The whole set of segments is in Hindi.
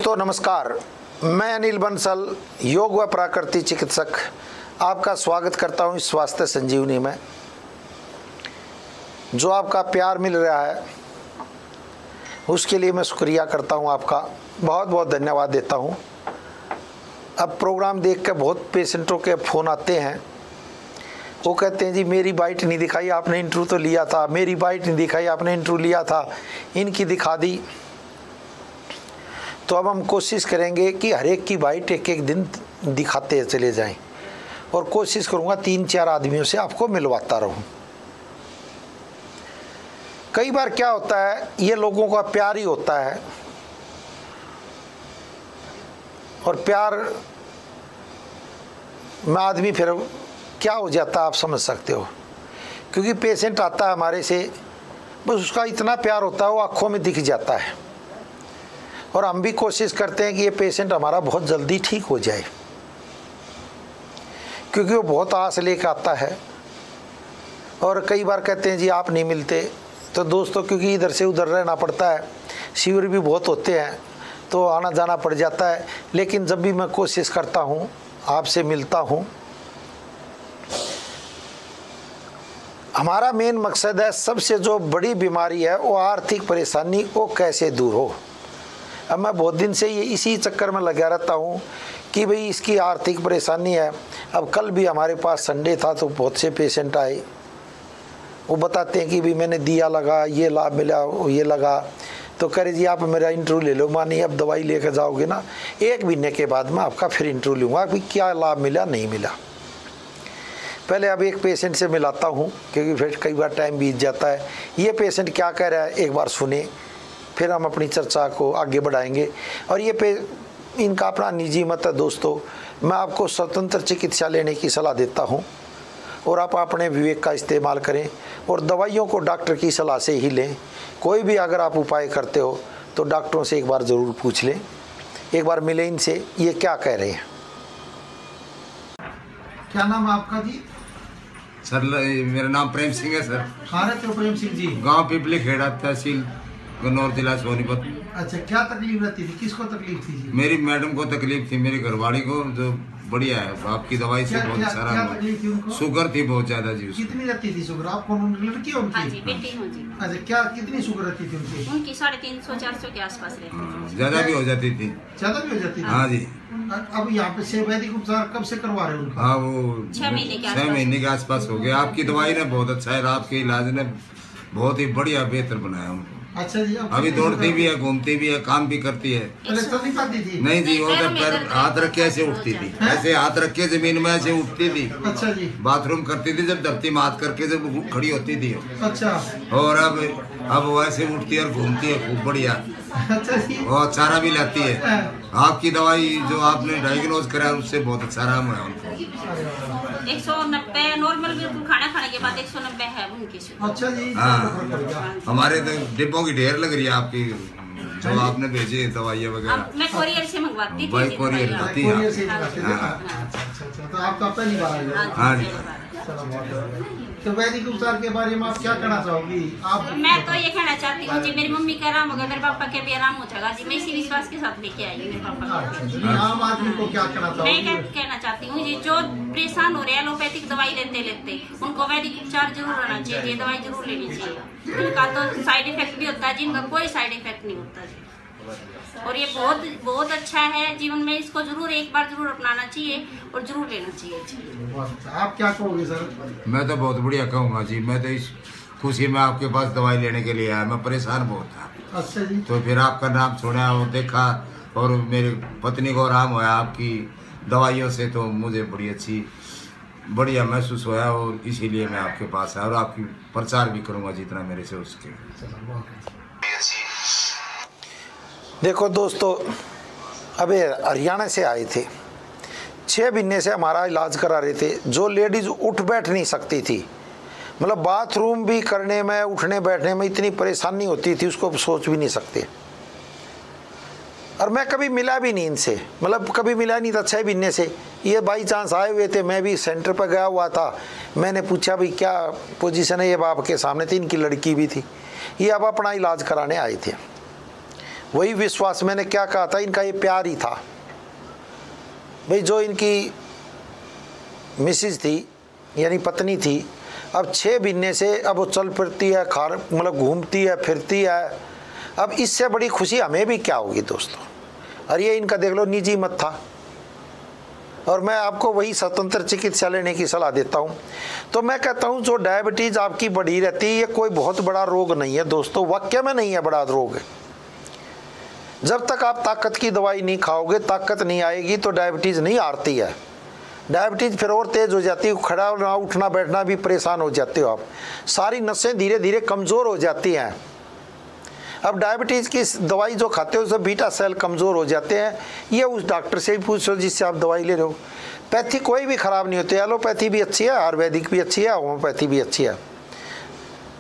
दोस्तों नमस्कार, मैं अनिल बंसल, योग व प्राकृतिक चिकित्सक, आपका स्वागत करता हूं इस स्वास्थ्य संजीवनी में। जो आपका प्यार मिल रहा है उसके लिए मैं शुक्रिया करता हूं, आपका बहुत बहुत धन्यवाद देता हूं। अब प्रोग्राम देख कर बहुत पेशेंटों के फ़ोन आते हैं, वो कहते हैं जी मेरी बाइट नहीं दिखाई आपने, इंटरव्यू तो लिया था, मेरी बाइट नहीं दिखाई आपने, इंटरव्यू लिया था, इनकी दिखा दी। तो अब हम कोशिश करेंगे कि हर एक की बाइट एक एक दिन दिखाते चले जाएं और कोशिश करूंगा 3-4 आदमियों से आपको मिलवाता रहूं। कई बार क्या होता है, ये लोगों का प्यार ही होता है और प्यार में आदमी फिर क्या हो जाता है आप समझ सकते हो। क्योंकि पेशेंट आता है हमारे से, बस उसका इतना प्यार होता है वो आँखों में दिख जाता है और हम भी कोशिश करते हैं कि ये पेशेंट हमारा बहुत जल्दी ठीक हो जाए, क्योंकि वो बहुत आस लेकर आता है। और कई बार कहते हैं जी आप नहीं मिलते, तो दोस्तों क्योंकि इधर से उधर रहना पड़ता है, शिविर भी बहुत होते हैं तो आना जाना पड़ जाता है। लेकिन जब भी मैं कोशिश करता हूँ आपसे मिलता हूँ, हमारा मेन मकसद है सबसे जो बड़ी बीमारी है वो आर्थिक परेशानी, वो कैसे दूर हो। अब मैं बहुत दिन से ये इसी चक्कर में लगा रहता हूँ कि भाई इसकी आर्थिक परेशानी है। अब कल भी हमारे पास संडे था तो बहुत से पेशेंट आए, वो बताते हैं कि भाई मैंने दिया लगा, ये लाभ मिला, ये लगा, तो कह रहे जी आप मेरा इंटरव्यू ले लो। मानिए अब दवाई लेकर जाओगे ना, 1 महीने के बाद मैं आपका फिर इंटरव्यू लूँगा कि क्या लाभ मिला नहीं मिला। पहले अब एक पेशेंट से मिलाता हूँ क्योंकि फिर कई बार टाइम बीत जाता है। ये पेशेंट क्या कह रहा है एक बार सुने, फिर हम अपनी चर्चा को आगे बढ़ाएंगे। और ये इनका अपना निजी मत है दोस्तों, मैं आपको स्वतंत्र चिकित्सा लेने की सलाह देता हूँ और आप अपने विवेक का इस्तेमाल करें और दवाइयों को डॉक्टर की सलाह से ही लें। कोई भी अगर आप उपाय करते हो तो डॉक्टरों से एक बार ज़रूर पूछ लें, एक बार मिले इनसे ये क्या कह रहे हैं। क्या नाम है आपका जी? सर मेरा नाम प्रेम सिंह है सर। कहाँ रहते हो प्रेम सिंह जी? गांव पिपली खेड़ा, तहसील गन्नौर, जिला सोनीपत। अच्छा, क्या तकलीफ रहती थी, किसको तकलीफ थी जी? मेरी मैडम को तकलीफ थी, मेरी घरवाली को, जो बढ़िया है आपकी दवाई से बहुत सारा। क्या तकलीफ थी उनको? शुगर थी बहुत ज्यादा जी उसको। कितनी रहती थी शुगर? आपको लड़की है उनकी? हाँ जी, बेटी हूँ जी। अच्छा, क्या कितनी शुगर रहती थी उनकी? उनकी 350-400 के आसपास रहती है। ज्यादा भी हो जाती थी। ज्यादा भी हो जाती थी? हाँ जी। अब यहाँ पे से वैदिक उपचार कब से करवा रहे हो उनका? हाँ वो 6 महीने के आसपास हो गया। आपकी दवाई ने बहुत अच्छा है, आपके इलाज ने बहुत ही बढ़िया बेहतर बनाया उनको। अच्छा जी। अभी दौड़ती भी है, घूमती भी है, काम भी करती है। पहले चल नहीं पाती थी? नहीं जी, वो तो पैर हाथ रख के ऐसे उठती थी, ऐसे हाथ रख के जमीन में ऐसे उठती थी। अच्छा जी। बाथरूम करती थी जब धरती में हाथ करके, जब खड़ी होती थी। अच्छा। और अब वो ऐसे उठती है और घूमती है खूब बढ़िया। अच्छा जी। और चारा भी लाती है। आपकी दवाई जो आपने डायग्नोज करा उससे बहुत अच्छा आराम है उनको। 190 नॉर्मल, बिल्कुल खाना खाने के बाद 190 है उनकी शुगर। अच्छा जी। हाँ, हमारे तो डिब्बों की ढेर लग रही है आपकी, जो आपने भेजी है दवाइयाँ वगैरह। मैं कोरियर से मंगवाती थी। भाई कोरियर आती है। अच्छा, तो आपका पहली बार आएगा? हाँ जी। तो वैदिक उपचार के बारे में आप क्या कहना चाहोगी? आप मैं तो ये कहना चाहती हूँ जी, मेरी मम्मी का आराम होगा, मेरे पापा के भी आराम हो जाएगा जी। मैं इसी विश्वास के साथ लेके आई हूँ मेरे पापा को। आम आदमी को क्या कहना मैं चाहोगी? कहना चाहती हूँ जी, जो परेशान हो रहे हैं एलोपैथिक दवाई लेते उनको वैदिक उपचार जरूर रहना चाहिए, ये दवाई जरूर लेनी चाहिए। इनका तो साइड इफेक्ट भी होता है जी, इनका कोई साइड इफेक्ट नहीं होता जी। और ये बहुत बहुत अच्छा है जीवन में, इसको जरूर एक बार जरूर अपनाना चाहिए और जरूर लेना चाहिए जी। आप क्या कहोगे सर? मैं तो बहुत बढ़िया कहूँगा जी। मैं तो इस खुशी में आपके पास दवाई लेने के लिए आया, मैं परेशान बहुत था। अच्छा जी। तो फिर आपका नाम सुना और देखा और मेरी पत्नी को आराम हुआ आपकी दवाइयों से, तो मुझे बड़ी अच्छी बढ़िया महसूस हुआ और इसीलिए मैं आपके पास आया और आपकी प्रचार भी करूँगा जितना मेरे से उसके। देखो दोस्तों, अबे हरियाणा से आए थे, 6 महीने से हमारा इलाज करा रहे थे। जो लेडीज़ उठ बैठ नहीं सकती थी, मतलब बाथरूम भी करने में, उठने बैठने में इतनी परेशानी होती थी उसको सोच भी नहीं सकते। और मैं कभी मिला भी नहीं इनसे, मतलब कभी मिला नहीं था 6 महीने से। ये बाई चांस आए हुए थे, मैं भी सेंटर पर गया हुआ था, मैंने पूछा भाई क्या पोजीशन है, ये बाप के सामने थी, इनकी लड़की भी थी, ये अब अपना इलाज कराने आए थे। वही विश्वास, मैंने क्या कहा था, इनका ये प्यार ही था भाई। जो इनकी मिसेज थी यानी पत्नी थी, अब 6 महीने से अब वो चल फिरती है, मतलब घूमती है फिरती है। अब इससे बड़ी खुशी हमें भी क्या होगी दोस्तों। और ये इनका देख लो निजी मत था, और मैं आपको वही स्वतंत्र चिकित्सा लेने की सलाह देता हूँ। तो मैं कहता हूँ जो डायबिटीज़ आपकी बढ़ी रहती है, ये कोई बहुत बड़ा रोग नहीं है दोस्तों, वाकई में नहीं है बड़ा रोग है। जब तक आप ताकत की दवाई नहीं खाओगे, ताकत नहीं आएगी तो डायबिटीज़ नहीं हारती है। डायबिटीज़ फिर और तेज़ हो जाती है, खड़ा होना उठना बैठना भी परेशान हो जाते हो आप, सारी नसें धीरे धीरे कमज़ोर हो जाती हैं। अब डायबिटीज़ की दवाई जो खाते हो सब बीटा सेल कमज़ोर हो जाते हैं। ये उस डॉक्टर से ही पूछो जिससे आप दवाई ले रहे हो। पैथी कोई भी ख़राब नहीं होती, एलोपैथी भी अच्छी है, आयुर्वेदिक भी अच्छी है, होम्योपैथी भी अच्छी है।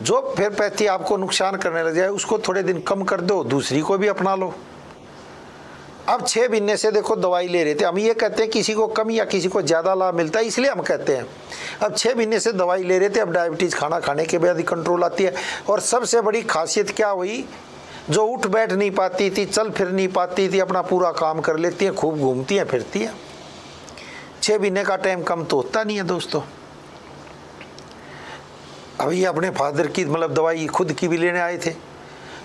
जो फिर पैथी आपको नुकसान करने लग जाए उसको थोड़े दिन कम कर दो, दूसरी को भी अपना लो। अब 6 महीने से देखो दवाई ले रहे थे, हम ये कहते हैं किसी को कम या किसी को ज़्यादा लाभ मिलता है, इसलिए हम कहते हैं। अब 6 महीने से दवाई ले रहे थे, अब डायबिटीज़ खाना खाने के बाद ही कंट्रोल आती है। और सबसे बड़ी खासियत क्या हुई, जो उठ बैठ नहीं पाती थी, चल फिर नहीं पाती थी, अपना पूरा काम कर लेती हैं, खूब घूमती हैं फिरती हैं। 6 महीने का टाइम कम तो होता नहीं है दोस्तों। अभी अपने फादर की मतलब दवाई खुद की भी लेने आए थे,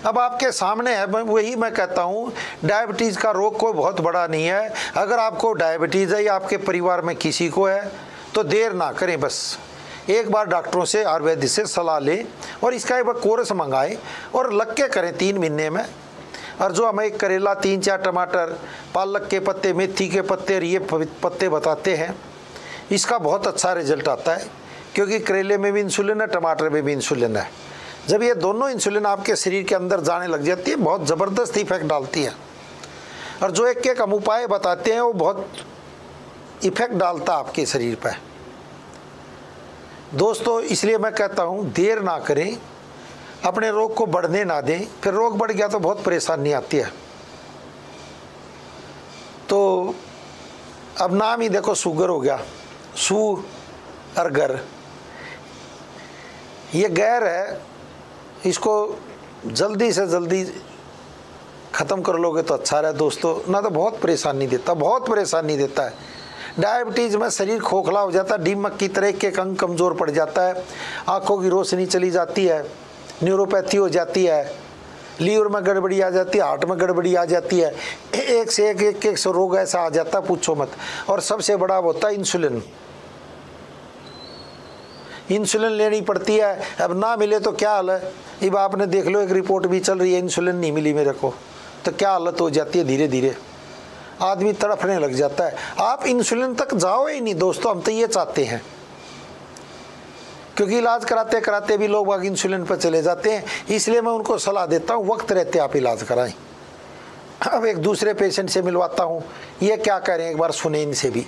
अब आपके सामने है। वही मैं कहता हूँ, डायबिटीज़ का रोग कोई बहुत बड़ा नहीं है। अगर आपको डायबिटीज़ है या आपके परिवार में किसी को है तो देर ना करें, बस एक बार डॉक्टरों से आयुर्वेदिक से सलाह लें और इसका एक बार कोर्स मंगाएं और लग के करें 3 महीने में। और जो हमें करेला, 3-4 टमाटर, पालक के पत्ते, मेथी के पत्ते और ये पत्ते बताते हैं, इसका बहुत अच्छा रिजल्ट आता है। क्योंकि करेले में भी इंसुलिन है, टमाटर में भी इंसुलिन है। जब ये दोनों इंसुलिन आपके शरीर के अंदर जाने लग जाती है, बहुत ज़बरदस्त इफेक्ट डालती है। और जो एक हम उपाय बताते हैं वो बहुत इफेक्ट डालता है आपके शरीर पर दोस्तों। इसलिए मैं कहता हूँ देर ना करें, अपने रोग को बढ़ने ना दें, फिर रोग बढ़ गया तो बहुत परेशानी आती है। तो अब नाम ही देखो, शुगर हो गया, सू और गर, ये गैर है, इसको जल्दी से जल्दी ख़त्म कर लोगे तो अच्छा रहे दोस्तों, ना तो बहुत परेशानी देता, बहुत परेशानी देता है। डायबिटीज़ में शरीर खोखला हो जाता है, दीमक की तरह के अंग कमज़ोर पड़ जाता है, आँखों की रोशनी चली जाती है, न्यूरोपैथी हो जाती है, लीवर में गड़बड़ी आ जाती है, हार्ट में गड़बड़ी आ जाती है, एक से एक रोग ऐसा आ जाता है पूछो मत। और सबसे बड़ा होता है इंसुलिन, इंसुलिन लेनी पड़ती है। अब ना मिले तो क्या हाल है, अब आपने देख लो एक रिपोर्ट भी चल रही है, इंसुलिन नहीं मिली मेरे को, तो क्या हालत हो जाती है, धीरे धीरे आदमी तड़फने लग जाता है। आप इंसुलिन तक जाओ ही नहीं दोस्तों, हम तो ये चाहते हैं, क्योंकि इलाज कराते कराते भी लोग बाग इंसुलिन पर चले जाते हैं। इसलिए मैं उनको सलाह देता हूँ वक्त रहते आप इलाज कराएं। अब एक दूसरे पेशेंट से मिलवाता हूँ, ये क्या कह रहे हैं एक बार सुने इनसे भी।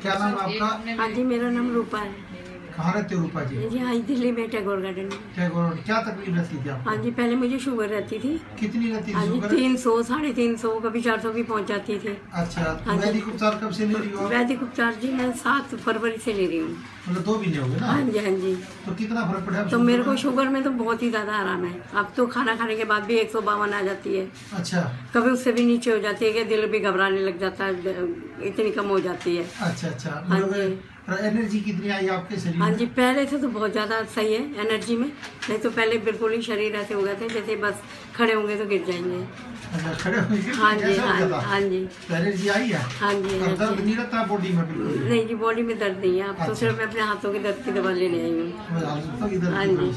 क्या नाम है आपका? हाँ जी, मेरा नाम रूपा है। कहाँ रहते हो रूपा जी? जी हाँ, दिल्ली में टैगोर गार्डन में। टैगोर, क्या तकलीफ रहती थी आपको? हाँ जी, पहले मुझे शुगर रहती थी। कितनी रहती हाँ थी जी, शुगर? 300, 350, कभी 400 भी पहुँच जाती थी। अच्छा, तो हाँ जी। वैदिक उपचार कब से ले रही हो? वैदिक उपचार जी मैं 7 फरवरी से ले रही हूँ। मतलब 2 महीने हो गए ना? हाँ जी, हाँ जी। तो कितना फर्क पड़ा? तो मेरे को शुगर में तो बहुत ही ज़्यादा आराम है। अब तो खाना खाने के बाद भी 152 आ जाती है, अच्छा कभी उससे भी नीचे हो जाती है कि दिल भी घबराने लग जाता है, इतनी कम हो जाती है। अच्छा अच्छा। हाँ मतलब एनर्जी कितनी आई आपके शरीर हाँ में? जी, पहले से तो बहुत ज़्यादा सही है एनर्जी में, नहीं तो पहले बिल्कुल ही शरीर ऐसे हो गए थे जैसे बस खड़े होंगे तो गिर जाएंगे। अच्छा, खड़े हो गए? हाँ जी, कैसा होता था? हाँ जी, तो एनर्जी आई है? हाँ जी, अब दर्द नहीं रहता बॉडी में बिल्कुल? नहीं जी, बॉडी में दर्द नहीं है। अब तो अच्छा। सिर्फ मैं अपने हाथों के दर्द की दवा लेने आई हूँ। तो इधर हाँ जी।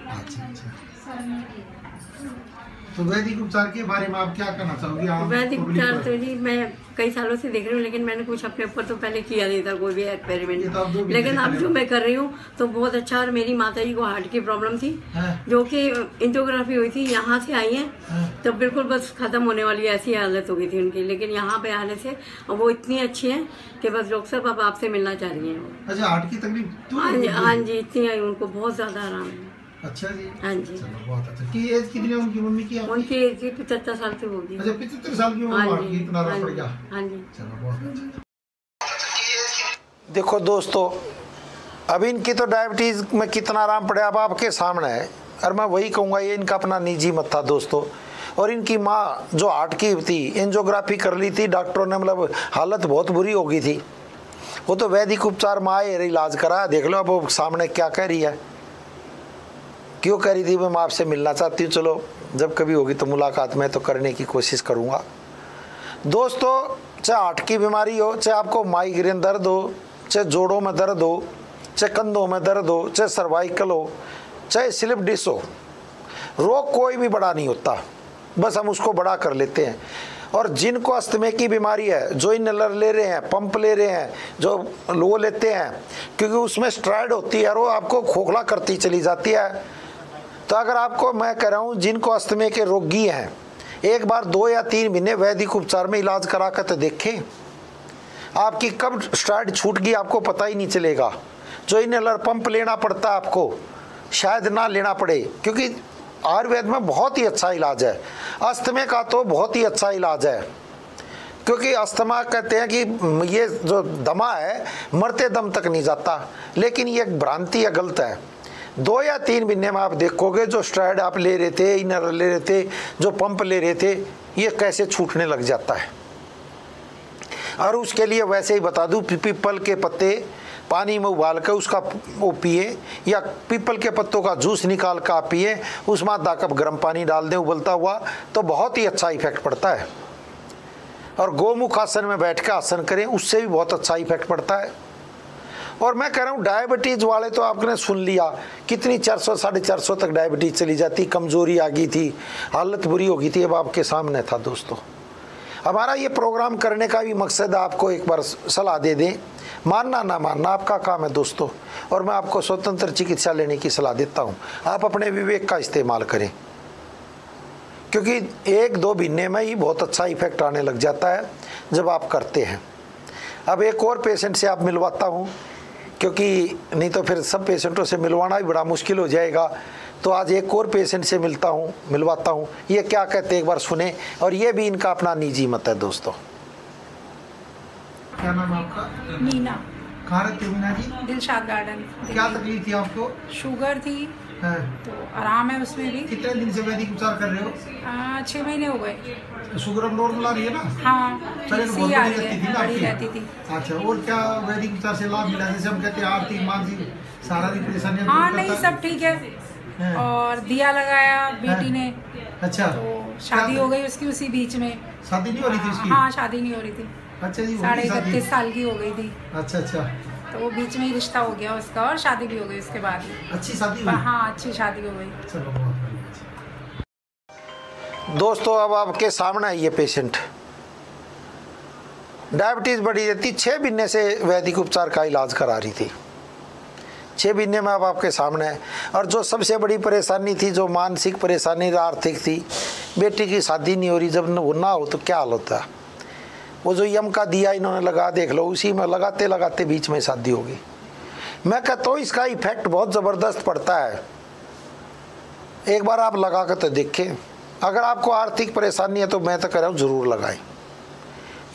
अच्छा अच्छा। तो वैदिक उपचार के बारे में आप क्या कहना चाहोगे? आप वैदिक पब्लिक उपचार पर? तो जी मैं कई सालों से देख रही हूँ, लेकिन मैंने कुछ अपने ऊपर तो पहले किया नहीं था कोई भी ये तो आप एक्सपेरिमेंट, 2 महीने लेकिन से अब कर जो रहे मैं कर रही हूँ तो बहुत अच्छा। और मेरी माता जी को हार्ट की प्रॉब्लम थी, हैं? जो कि एंजियोग्राफी हुई थी, यहाँ से आई है हैं? तो बिल्कुल बस खत्म होने वाली ऐसी हालत हो गई थी उनकी, लेकिन यहाँ पे आने से वो इतनी अच्छी है कि बस डॉक्टर साहब अब आपसे मिलना चाह रही हैं। अच्छा, हार्ट की तकलीफ हाँ जी, हाँ जी, इतनी आई, उनको बहुत ज़्यादा आराम है। अच्छा जी। हाँ जी, चलो बहुत अच्छा। की एज कितनी है उनकी मम्मी की आपकी? उनकी एज जी 75 साल से होगी। अच्छा, 75 साल की उम्र हाँ में जी, इतना हाँ आराम पड़ जी, गया? हाँ जी। चलो बहुत अच्छा। देखो दोस्तों, अब इनकी तो डायबिटीज़ में कितना आराम पड़े अब आपके सामने है। और मैं वही कहूँगा ये इनका अपना निजी मत था दोस्तों। और इनकी माँ जो हार्ट की थी, एंजियोग्राफी कर ली थी डॉक्टरों ने, मतलब हालत बहुत बुरी हो गई थी। वो तो वैदिक उपचार में आए, इलाज कराया, देख लो अब वो सामने क्या कह रही है, क्यों कह रही थी मैं आपसे मिलना चाहती हूँ। चलो जब कभी होगी तो मुलाकात में तो करने की कोशिश करूँगा दोस्तों। चाहे हार्ट की बीमारी हो, चाहे आपको माइग्रेन दर्द हो, चाहे जोड़ों में दर्द हो, चाहे कंधों में दर्द हो, चाहे सर्वाइकल हो, चाहे स्लिप डिस्क हो, रोग कोई भी बड़ा नहीं होता, बस हम उसको बड़ा कर लेते हैं। और जिनको अस्थमा की बीमारी है, जो इनहेलर ले रहे हैं, पंप ले रहे हैं, जो लो लेते हैं, क्योंकि उसमें स्टेरॉइड होती है और वो आपको खोखला करती चली जाती है। तो अगर आपको, मैं कह रहा हूँ जिनको अस्थमा के रोगी हैं, एक बार 2 या 3 महीने वैदिक उपचार में इलाज करा कर तो देखें, आपकी कब स्टेरॉइड छूट गई आपको पता ही नहीं चलेगा। जो इनहेलर पंप लेना पड़ता है आपको, शायद ना लेना पड़े, क्योंकि आयुर्वेद में बहुत ही अच्छा इलाज है। अस्थमा का तो बहुत ही अच्छा इलाज है, क्योंकि अस्थमा कहते हैं कि ये जो दमा है मरते दम तक नहीं जाता, लेकिन ये एक भ्रांति है, गलत है। 2 या 3 महीने में आप देखोगे जो स्टेरॉइड आप ले रहे थे, इनहेलर ले रहे थे, जो पंप ले रहे थे, ये कैसे छूटने लग जाता है। और उसके लिए वैसे ही बता दूं, पीपल के पत्ते पानी में उबाल कर उसका वो पिए, या पीपल के पत्तों का जूस निकाल कर आप पिए, उसमें आधा कप गर्म पानी डाल दें उबलता हुआ, तो बहुत ही अच्छा इफेक्ट पड़ता है। और गोमुख आसन में बैठ कर आसन करें, उससे भी बहुत अच्छा इफेक्ट पड़ता है। और मैं कह रहा हूँ डायबिटीज़ वाले तो आपने सुन लिया, कितनी 400 450 तक डायबिटीज़ चली जाती, कमज़ोरी आ गई थी, हालत बुरी हो गई थी, अब आपके सामने था दोस्तों। हमारा ये प्रोग्राम करने का भी मकसद आपको एक बार सलाह दे दें, मानना ना मानना आपका काम है दोस्तों। और मैं आपको स्वतंत्र चिकित्सा लेने की सलाह देता हूँ, आप अपने विवेक का इस्तेमाल करें, क्योंकि 1-2 महीने में ही बहुत अच्छा इफेक्ट आने लग जाता है जब आप करते हैं। अब एक और पेशेंट से आप मिलवाता हूँ, क्योंकि नहीं तो फिर सब पेशेंटों से मिलवाना भी बड़ा मुश्किल हो जाएगा। तो आज एक और पेशेंट से मिलवाता हूँ, ये क्या कहते हैं एक बार सुने, और ये भी इनका अपना निजी मत है दोस्तों। क्या नाम है आपका? मीना। कहाँ रहती हो मीना जी? दिलशाद गार्डन। क्या तकलीफ थी आपको? शुगर थी, हाँ। तो आराम है उसमें भी। कितने दिन से वैदिक उपचार कर रहे हो? 6 महीने हो गए। शुगर अब नॉर्मल आ रही है ना? हाँ, पहले तो बहुत आ बड़ी रही रहती है, थी ना बड़ी आपकी? रहती थी। अच्छा, और क्या वैदिक उपचार से लाभ मिला? जैसे हम कहते हैं आर्थिक, मानसिक, शारीरिक परेशानियां दूर हाँ, करता नहीं है? सब ठीक है। हाँ। और दिया लगाया बेटी ने, अच्छा, तो शादी हो गई उसकी उसी बीच में। शादी नहीं हो रही थी उसकी? हाँ, शादी नहीं हो रही थी। अच्छा जी, हो गई शादी? 31 साल की हो गई थी, अच्छा अच्छा, तो वो बीच में ही रिश्ता हो गया उसका, और शादी भी हो गई उसके बाद ही। अच्छी शादी हुई? हाँ, अच्छी शादी हो गई। चलो बहुत बढ़िया। दोस्तों अब आपके सामने है ये पेशेंट, डायबिटीज़ बढ़ी रहती, 6 महीने से वैदिक उपचार का इलाज करा रही थी। 6 महीने में अब आपके सामने है। और जो सबसे बड़ी परेशानी थी, जो मानसिक परेशानी आर्थिक थी, बेटी की शादी नहीं हो रही, जब वो ना हो तो क्या हाल होता। वो जो यम का दिया इन्होंने लगा, देख लो, उसी में लगाते लगाते बीच में शादी हो गई। मैं कहता हूँ इसका इफेक्ट बहुत ज़बरदस्त पड़ता है, एक बार आप लगा कर तो देखें। अगर आपको आर्थिक परेशानी है तो मैं तो कह रहा हूँ ज़रूर लगाएं,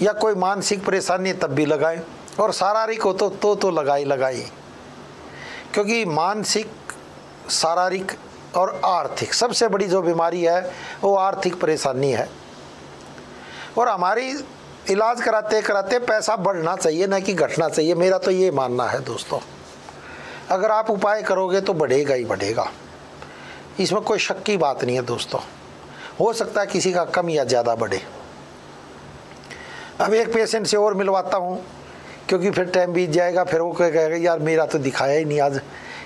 या कोई मानसिक परेशानी है तब भी लगाएं, और शारीरिक हो तो लगाइए, क्योंकि मानसिक, शारीरिक और आर्थिक सबसे बड़ी जो बीमारी है वो आर्थिक परेशानी है। और हमारी इलाज कराते कराते पैसा बढ़ना चाहिए, ना कि घटना चाहिए, मेरा तो ये मानना है दोस्तों। अगर आप उपाय करोगे तो बढ़ेगा ही बढ़ेगा, इसमें कोई शक की बात नहीं है दोस्तों। हो सकता है किसी का कम या ज़्यादा बढ़े। अब एक पेशेंट से और मिलवाता हूँ, क्योंकि फिर टाइम बीत जाएगा, फिर वो कहेगा यार मेरा तो दिखाया ही नहीं आज,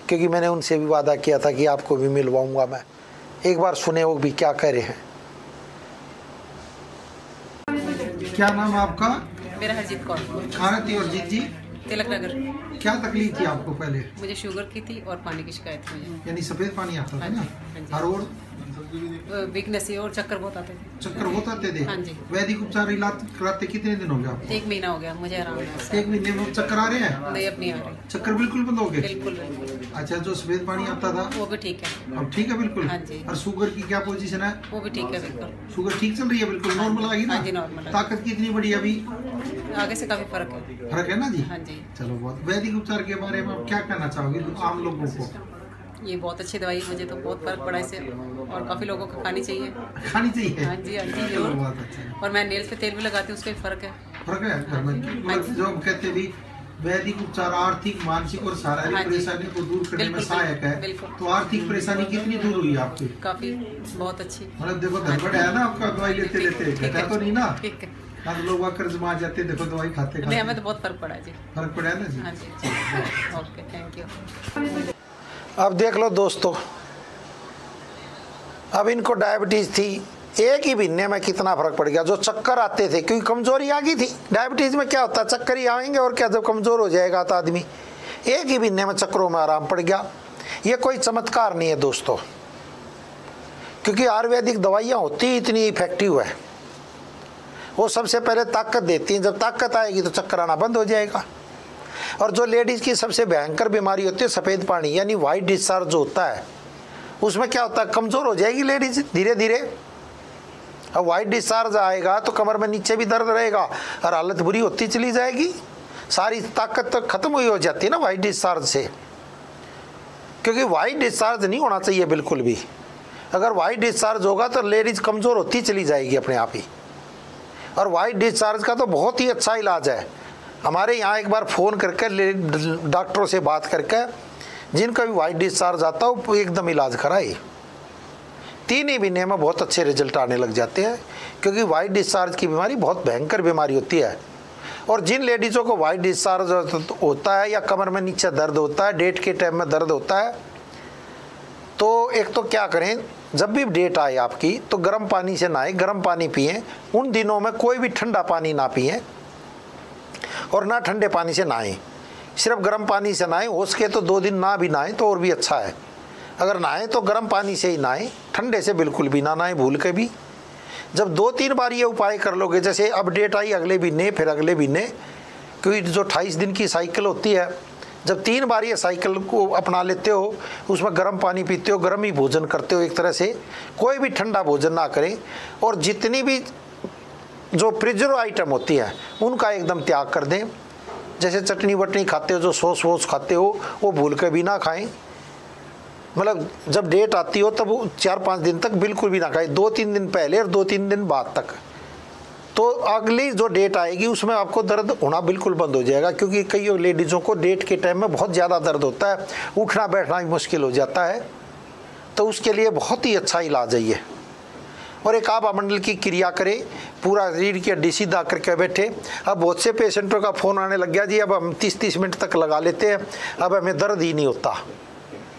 क्योंकि मैंने उनसे भी वादा किया था कि आपको भी मिलवाऊंगा मैं। एक बार सुने वो भी क्या कह रहे हैं। क्या नाम है आपका? मेरा हरजीत कौर। कहाँ रहती है हरजीत जी? तिलक नगर। क्या तकलीफ थी आपको पहले? मुझे शुगर की थी और पानी की शिकायत थी मुझे। यानी सफेद पानी आता था ना? हाँ जी। और वीकनेस और चक्कर बहुत आते थे। चक्कर बहुत आते थे? हाँ जी। वैदिक उपचार इलाज कराते कितने दिन हो गए आपको? 1 महीना हो गया मुझे आराम है। 1 महीने में चक्कर आ रहे हैं? नहीं, अब नहीं आ रही। चक्कर बिल्कुल बंद हो गए? बिल्कुल। अच्छा, जो सफेद पानी आता था वो भी ठीक है अब ठीक है बिल्कुल? हाँ जी। और शुगर की क्या पोजीशन है? वो भी ठीक है बिल्कुल। शुगर ठीक चल रही है बिल्कुल? नॉर्मल आ गई ना? हाँ जी, नॉर्मल है। ताकत कितनी बड़ी है अभी? आगे से काफी फर्क है। फर्क है ना जी? हाँ जी। चलो बहुत। वैदिक उपचार के बारे में आप क्या कहना चाहोगे आम लोगों को? ये बहुत अच्छी दवाई है, मुझे तो बहुत फर्क पड़ा इससे और काफ़ी लोगों को खानी चाहिए। खानी चाहिए। हाँ जी जरूर। बहुत अच्छा। और मैं नेल्स पे तेल भी लगाती हूँ, उसका भी फर्क है। फर्क है घर में जो हम कहते भी वैदिक उपचार आर्थिक, मानसिक और शारीरिक परेशानी को दूर करने में सहायक है। तो आर्थिक परेशानी कितनी दूर हुई आपकी? काफी, बहुत अच्छी। मतलब देखो धनबड़ है ना आपका, दवाई लेते लेते घटा तो नहीं ना? ठीक है। लोग कर्ज में आ जाते, देखो दवाई खाते नहीं, हमें तो बहुत फर्क पड़ा जी। फर्क पड़ा है ना जी? हाँ जी। Okay, thank you. अब देख लो दोस्तों, अब इनको डायबिटीज थी, एक ही महीने में कितना फर्क पड़ गया। जो चक्कर आते थे क्योंकि कमजोरी आ गई थी, डायबिटीज में क्या होता है चक्कर ही आएंगे और क्या, जब कमजोर हो जाएगा तो आदमी, एक ही महीने में चक्करों में आराम पड़ गया। ये कोई चमत्कार नहीं है दोस्तों, क्योंकि आयुर्वेदिक दवाइयाँ होती इतनी इफेक्टिव है, वो सबसे पहले ताकत देती हैं, जब ताकत आएगी तो चक्कर आना बंद हो जाएगा। और जो लेडीज़ की सबसे भयंकर बीमारी होती है सफ़ेद पानी यानी वाइट डिस्चार्ज जो होता है, उसमें क्या होता है कमज़ोर हो जाएगी लेडीज़ धीरे धीरे। अब वाइट डिस्चार्ज आएगा तो कमर में नीचे भी दर्द रहेगा और हालत बुरी होती चली जाएगी, सारी ताकत तो खत्म हुई हो जाती है ना वाइट डिस्चार्ज से। क्योंकि वाइट डिस्चार्ज नहीं होना चाहिए बिल्कुल भी, अगर वाइट डिस्चार्ज होगा तो लेडीज़ कमज़ोर होती चली जाएगी अपने आप ही। और वाइट डिस्चार्ज का तो बहुत ही अच्छा इलाज है। हमारे यहाँ एक बार फ़ोन करके डॉक्टरों से बात करके जिनका भी वाइट डिस्चार्ज आता है वो एकदम इलाज कराए, 3 ही महीने में बहुत अच्छे रिजल्ट आने लग जाते हैं। क्योंकि वाइट डिस्चार्ज की बीमारी बहुत भयंकर बीमारी होती है। और जिन लेडीज़ों को वाइट डिस्चार्ज होता है या कमर में नीचे दर्द होता है, डेट के टाइम में दर्द होता है, तो एक तो क्या करें, जब भी डेट आए आपकी तो गर्म पानी से नहाएं, गर्म पानी पिएं। उन दिनों में कोई भी ठंडा पानी ना पिएं और ना ठंडे पानी से नहाएं, सिर्फ गर्म पानी से नहाएं। हो सके तो 2 दिन ना भी नहाएं तो और भी अच्छा है। अगर नहाएं तो गर्म पानी से ही नहाएं, ठंडे से बिल्कुल भी ना नहाएं भूल के भी। जब 2-3 बार ये उपाय कर लोगे, जैसे अब डेट आई अगले महीने फिर अगले महीने, क्योंकि जो 28 दिन की साइकिल होती है, जब 3 बार ये साइकिल को अपना लेते हो, उसमें गर्म पानी पीते हो, गर्म ही भोजन करते हो, एक तरह से कोई भी ठंडा भोजन ना करें। और जितनी भी जो प्रिजर्व आइटम होती है उनका एकदम त्याग कर दें। जैसे चटनी वटनी खाते हो, जो सॉस वॉस खाते हो, वो भूल के भी ना खाएं। मतलब जब डेट आती हो तब 4-5 दिन तक बिल्कुल भी ना खाएं, 2-3 दिन पहले और 2-3 दिन बाद तक। तो अगली जो डेट आएगी उसमें आपको दर्द होना बिल्कुल बंद हो जाएगा। क्योंकि कई लेडीज़ों को डेट के टाइम में बहुत ज़्यादा दर्द होता है, उठना बैठना भी मुश्किल हो जाता है, तो उसके लिए बहुत ही अच्छा इलाज है ये। और एक आभा मंडल की क्रिया करें, पूरा रीढ़ की हड्डी सीधा करके बैठे। अब बहुत से पेशेंटों का फ़ोन आने लग गया, जी अब हम 30-30 मिनट तक लगा लेते हैं, अब हमें दर्द ही नहीं होता।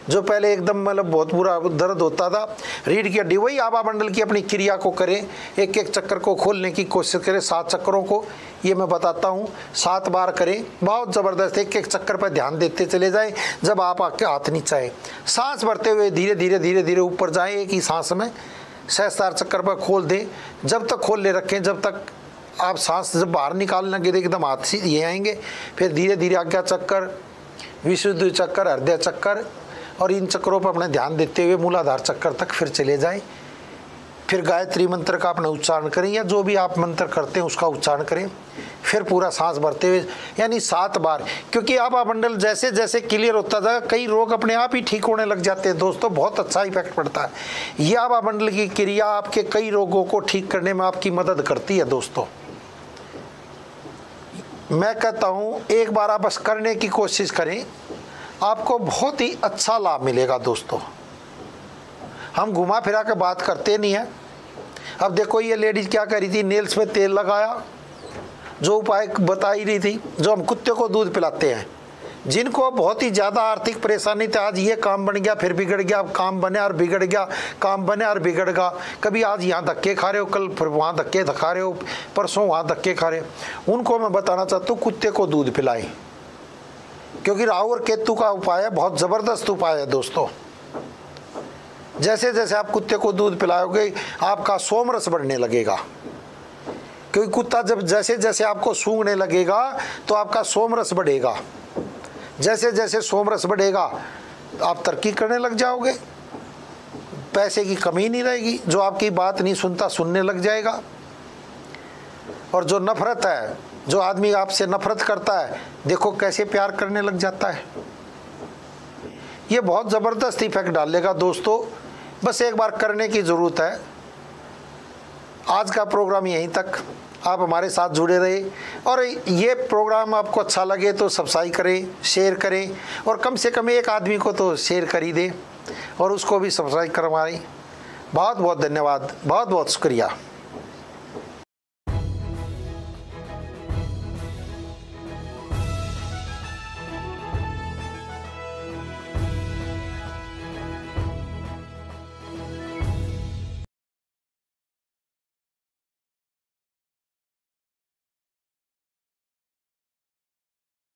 जो पहले एकदम मतलब बहुत बुरा दर्द होता था रीढ़ की हड्डी, वही आभा मंडल की अपनी क्रिया को करें। एक एक चक्कर को खोलने की कोशिश करें, 7 चक्करों को, ये मैं बताता हूँ, 7 बार करें। बहुत ज़बरदस्त, एक एक चक्कर पर ध्यान देते चले जाएं। जब आप आपके हाथ नीचे आए, सांस भरते हुए धीरे धीरे धीरे धीरे ऊपर जाएं, एक ही सांस में 6-7 चक्कर पर खोल दें। जब तक खोल ले रखें, जब तक आप सांस जब बाहर निकालने लगे एकदम हाथ से ये आएंगे। फिर धीरे धीरे आज्ञा चक्कर, विशुद्ध चक्कर, हृदय चक्कर, और इन चक्रों पर अपने ध्यान देते हुए मूलाधार चक्कर तक फिर चले जाएं। फिर गायत्री मंत्र का अपना उच्चारण करें, या जो भी आप मंत्र करते हैं उसका उच्चारण करें। फिर पूरा सांस भरते हुए, यानी 7 बार। क्योंकि आभा मंडल जैसे जैसे क्लियर होता था, कई रोग अपने आप ही ठीक होने लग जाते हैं दोस्तों, बहुत अच्छा इफेक्ट पड़ता है। ये आभा मंडल की क्रिया आपके कई रोगों को ठीक करने में आपकी मदद करती है दोस्तों। मैं कहता हूँ एक बार आप बस करने की कोशिश करें, आपको बहुत ही अच्छा लाभ मिलेगा दोस्तों। हम घुमा फिरा के बात करते नहीं हैं। अब देखो ये लेडीज़ क्या कर रही थी, नेल्स में तेल लगाया, जो उपाय बताई रही थी, जो हम कुत्ते को दूध पिलाते हैं। जिनको बहुत ही ज़्यादा आर्थिक परेशानी थी, आज ये काम बन गया फिर बिगड़ गया, काम बने और बिगड़ गया, काम बने और बिगड़ गया। कभी आज यहाँ धक्के खा रहे हो, कल फिर वहाँ धक्के खा रहे हो, परसों वहाँ धक्के खा रहे हो। उनको मैं बताना चाहता हूँ कुत्ते को दूध पिलाएं, क्योंकि राहु और केतु का उपाय है, बहुत ज़बरदस्त उपाय है दोस्तों। जैसे जैसे आप कुत्ते को दूध पिलाओगे आपका सोमरस बढ़ने लगेगा। क्योंकि कुत्ता जब जैसे जैसे आपको सूंघने लगेगा तो आपका सोमरस बढ़ेगा। जैसे जैसे सोमरस बढ़ेगा आप तरक्की करने लग जाओगे, पैसे की कमी नहीं रहेगी। जो आपकी बात नहीं सुनता सुनने लग जाएगा। और जो नफरत है, जो आदमी आपसे नफरत करता है, देखो कैसे प्यार करने लग जाता है। ये बहुत ज़बरदस्त इफेक्ट डालेगा दोस्तों, बस एक बार करने की ज़रूरत है। आज का प्रोग्राम यहीं तक, आप हमारे साथ जुड़े रहे और ये प्रोग्राम आपको अच्छा लगे तो सब्सक्राइब करें, शेयर करें और कम से कम एक आदमी को तो शेयर कर ही दें और उसको भी सब्सक्राइब करवाएं। बहुत बहुत धन्यवाद, बहुत बहुत शुक्रिया।